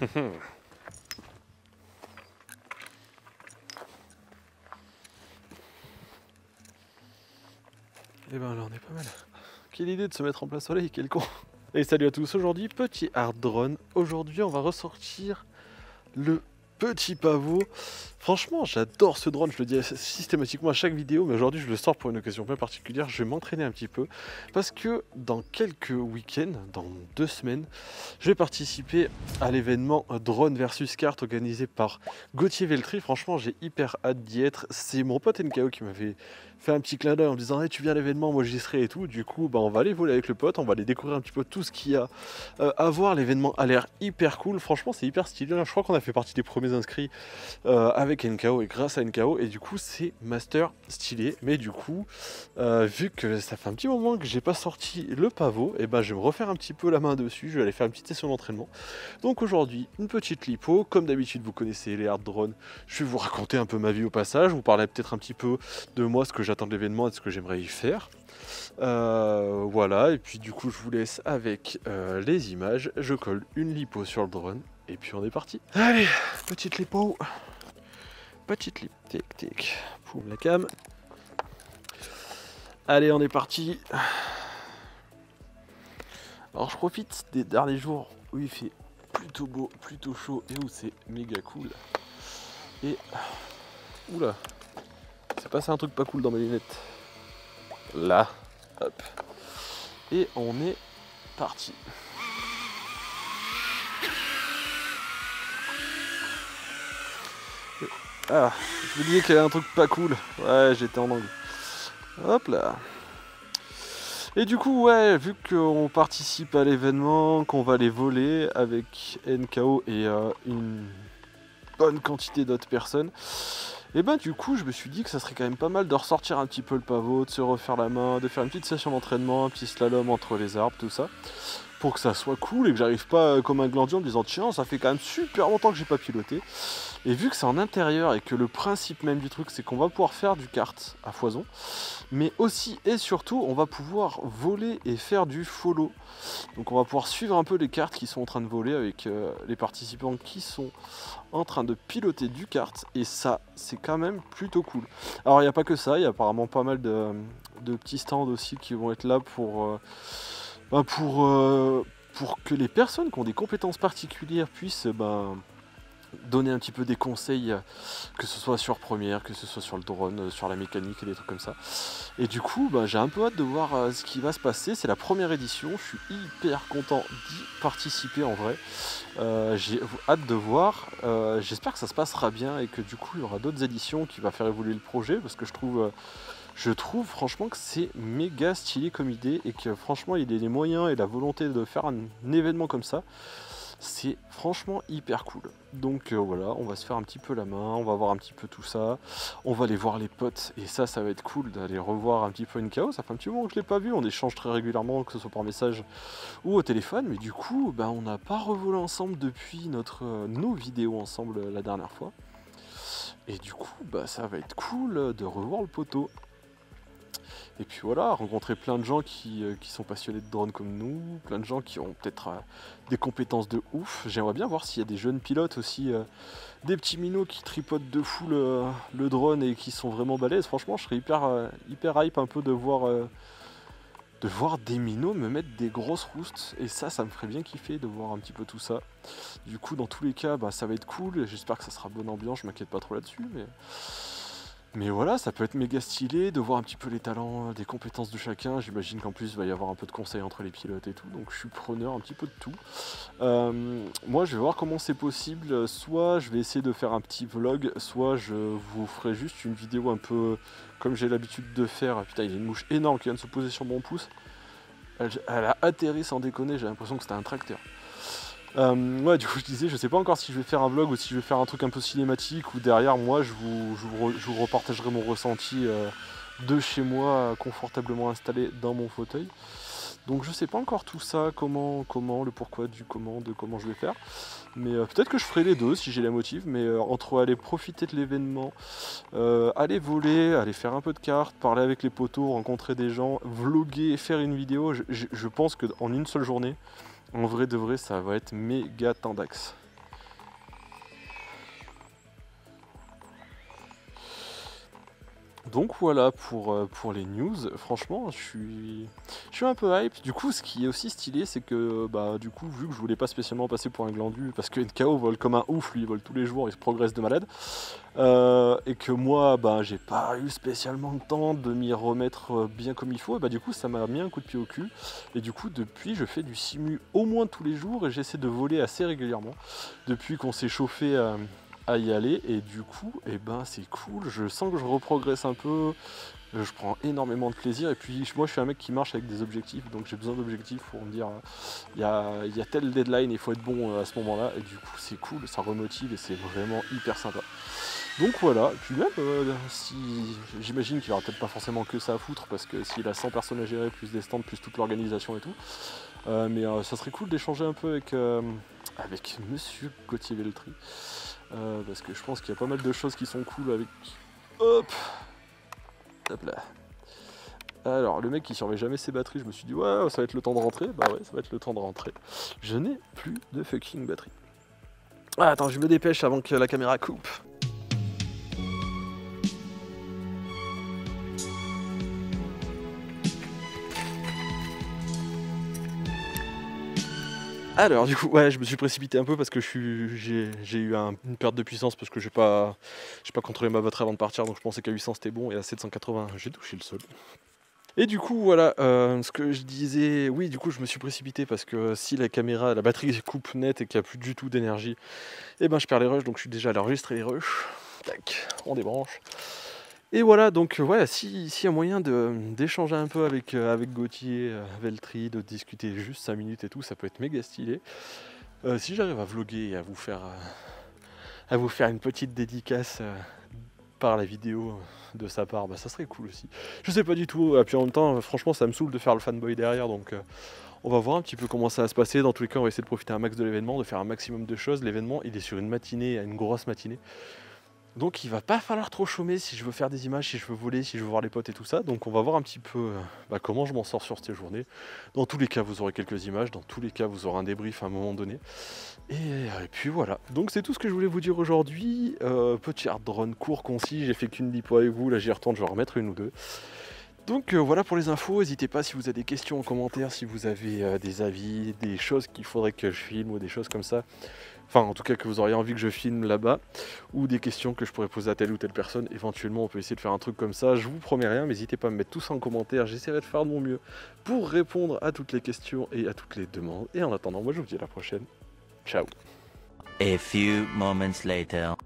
Et ben là on est pas mal. Quelle idée de se mettre en plein soleil, quel con. Et salut à tous, aujourd'hui petit hard drone. Aujourd'hui on va ressortir le petit pavot. Franchement j'adore ce drone, je le dis systématiquement à chaque vidéo, mais aujourd'hui je le sors pour une occasion bien particulière. Je vais m'entraîner un petit peu parce que dans quelques week-ends, dans 2 semaines, je vais participer à l'événement Drone versus Carte organisé par Gauthier Veltri. Franchement j'ai hyper hâte d'y être. C'est mon pote NKO qui m'avait fait un petit clin d'œil en me disant hey, tu viens à l'événement, moi j'y serai et tout. Du coup on va aller voler avec le pote, on va aller découvrir un petit peu tout ce qu'il y a à voir. L'événement a l'air hyper cool, franchement c'est hyper stylé. Je crois qu'on a fait partie des premiers inscrits avec NKO et grâce à NKO, et du coup c'est master stylé. Mais du coup vu que ça fait un petit moment que j'ai pas sorti le pavot, et ben je vais me refaire un petit peu la main dessus. Je vais aller faire une petite session d'entraînement. Donc aujourd'hui une petite lipo, comme d'habitude vous connaissez les hard drones, je vais vous raconter un peu ma vie au passage, vous parler peut-être un petit peu de moi, ce que j'attends de l'événement et ce que j'aimerais y faire. Voilà, et puis du coup je vous laisse avec les images. Je colle une lipo sur le drone et puis on est parti. Allez, petite lipo, petite lipo, tic tic, poum la cam. Allez, on est parti. Alors je profite des derniers jours où il fait plutôt beau, plutôt chaud et où c'est méga cool. Et oula, c'est passé un truc pas cool dans mes lunettes. Là, hop. Et on est parti. Ah, je vous disais qu'il y avait un truc pas cool. Ouais, j'étais en angle. Hop là. Et du coup, ouais, vu qu'on participe à l'événement, qu'on va les voler avec NKO et une bonne quantité d'autres personnes, et ben du coup je me suis dit que ça serait quand même pas mal de ressortir un petit peu le pavot, de se refaire la main, de faire une petite session d'entraînement, un petit slalom entre les arbres, tout ça, pour que ça soit cool et que j'arrive pas comme un glandier en me disant tiens ça fait quand même super longtemps que j'ai pas piloté. Et vu que c'est en intérieur et que le principe même du truc c'est qu'on va pouvoir faire du kart à foison, mais aussi et surtout on va pouvoir voler et faire du follow. Donc on va pouvoir suivre un peu les karts qui sont en train de voler avec les participants qui sont en train de piloter du kart, et ça c'est quand même plutôt cool. Alors il n'y a pas que ça, il y a apparemment pas mal de petits stands aussi qui vont être là pour que les personnes qui ont des compétences particulières puissent donner un petit peu des conseils, que ce soit sur Premiere, que ce soit sur le drone, sur la mécanique et des trucs comme ça. Et du coup j'ai un peu hâte de voir ce qui va se passer. C'est la première édition, je suis hyper content d'y participer en vrai. J'ai hâte de voir, j'espère que ça se passera bien et que du coup il y aura d'autres éditions qui va faire évoluer le projet, parce que je trouve franchement que c'est méga stylé comme idée, et que franchement il y a les moyens et la volonté de faire un événement comme ça. C'est franchement hyper cool. Donc voilà, on va se faire un petit peu la main, on va voir un petit peu tout ça. On va aller voir les potes, et ça va être cool d'aller revoir un petit peu NKO. Ça fait un petit moment que je l'ai pas vu, on échange très régulièrement, que ce soit par message ou au téléphone. Mais du coup, on n'a pas revolé ensemble depuis nos vidéos ensemble la dernière fois. Et du coup, ça va être cool de revoir le poteau. Et puis voilà, rencontrer plein de gens qui sont passionnés de drone comme nous, plein de gens qui ont peut-être des compétences de ouf. J'aimerais bien voir s'il y a des jeunes pilotes aussi, des petits minots qui tripotent de fou le drone et qui sont vraiment balèzes. Franchement, je serais hyper hype un peu de voir des minots me mettre des grosses roustes. Et ça me ferait bien kiffer de voir un petit peu tout ça. Du coup, dans tous les cas, ça va être cool. J'espère que ça sera bonne ambiance, je m'inquiète pas trop là-dessus. Mais voilà, ça peut être méga stylé de voir un petit peu les talents, des compétences de chacun. J'imagine qu'en plus il va y avoir un peu de conseils entre les pilotes et tout, donc je suis preneur un petit peu de tout. Moi je vais voir comment c'est possible, soit je vais essayer de faire un petit vlog, soit je vous ferai juste une vidéo un peu comme j'ai l'habitude de faire. Putain, il y a une mouche énorme qui vient de se poser sur mon pouce. Elle a atterri sans déconner, j'ai l'impression que c'était un tracteur. Ouais, du coup je disais, je sais pas encore si je vais faire un vlog ou si je vais faire un truc un peu cinématique, ou derrière moi je vous repartagerai mon ressenti de chez moi, confortablement installé dans mon fauteuil. Donc je sais pas encore tout ça, comment, le pourquoi du comment, de comment je vais faire. Mais peut-être que je ferai les deux si j'ai la motive, mais entre aller profiter de l'événement, aller voler, aller faire un peu de cartes, parler avec les potos, rencontrer des gens, vloguer, faire une vidéo, je pense qu'en une seule journée, en vrai de vrai, ça va être méga tendax. Donc voilà pour les news, franchement je suis un peu hype. Du coup ce qui est aussi stylé c'est que bah du coup vu que je voulais pas spécialement passer pour un glandu parce que NKO vole comme un ouf, lui il vole tous les jours, il se progresse de malade. Et que moi bah j'ai pas eu spécialement le temps de m'y remettre bien comme il faut, et bah du coup ça m'a mis un coup de pied au cul. Et du coup depuis je fais du simu au moins tous les jours et j'essaie de voler assez régulièrement depuis qu'on s'est chauffé à y aller, et du coup et ben c'est cool, je sens que je reprogresse un peu, je prends énormément de plaisir, et puis moi je suis un mec qui marche avec des objectifs, donc j'ai besoin d'objectifs pour me dire il y a tel deadline, il faut être bon à ce moment là, et du coup c'est cool, ça remotive et c'est vraiment hyper sympa. Donc voilà, et puis même si j'imagine qu'il aura peut-être pas forcément que ça à foutre, parce que s'il a 100 personnes à gérer, plus des stands, plus toute l'organisation et tout, mais ça serait cool d'échanger un peu avec monsieur Gauthier Velletri. Parce que je pense qu'il y a pas mal de choses qui sont cool avec... Hop là. Alors, le mec qui surveille jamais ses batteries, je me suis dit, ouais, ça va être le temps de rentrer. Bah ouais, ça va être le temps de rentrer. Je n'ai plus de fucking batterie. Ah, attends, je me dépêche avant que la caméra coupe. Alors du coup ouais je me suis précipité un peu parce que j'ai eu une perte de puissance parce que j'ai pas contrôlé ma batterie avant de partir, donc je pensais qu'à 800 c'était bon et à 780 j'ai touché le sol. Et du coup voilà, ce que je disais, oui du coup je me suis précipité parce que si la batterie coupe net et qu'il n'y a plus du tout d'énergie, et ben je perds les rushs, donc je suis déjà allé enregistrer les rushs. Tac, on débranche. Et voilà, donc ouais, s'il y a moyen d'échanger un peu avec Gauthier, Velletri, de discuter juste 5 minutes et tout, ça peut être méga stylé. Si j'arrive à vloguer et à vous faire une petite dédicace par la vidéo de sa part, bah ça serait cool aussi. Je sais pas du tout, et puis en même temps, franchement ça me saoule de faire le fanboy derrière, donc on va voir un petit peu comment ça va se passer. Dans tous les cas, on va essayer de profiter un max de l'événement, de faire un maximum de choses. L'événement, il est sur une matinée, une grosse matinée. Donc il va pas falloir trop chômer si je veux faire des images, si je veux voler, si je veux voir les potes et tout ça. Donc on va voir un petit peu comment je m'en sors sur cette journée. Dans tous les cas vous aurez quelques images, dans tous les cas vous aurez un débrief à un moment donné. Et puis voilà, donc c'est tout ce que je voulais vous dire aujourd'hui. Petit hard drone court, concis, j'ai fait qu'une lipo avec vous, là j'y retourne, je vais en remettre une ou deux. Donc voilà pour les infos, n'hésitez pas si vous avez des questions en commentaire, si vous avez des avis, des choses qu'il faudrait que je filme ou des choses comme ça. Enfin, en tout cas, que vous auriez envie que je filme là-bas, ou des questions que je pourrais poser à telle ou telle personne. Éventuellement, on peut essayer de faire un truc comme ça. Je vous promets rien, mais n'hésitez pas à me mettre tout ça en commentaire. J'essaierai de faire de mon mieux pour répondre à toutes les questions et à toutes les demandes. Et en attendant, moi, je vous dis à la prochaine. Ciao. A few moments later.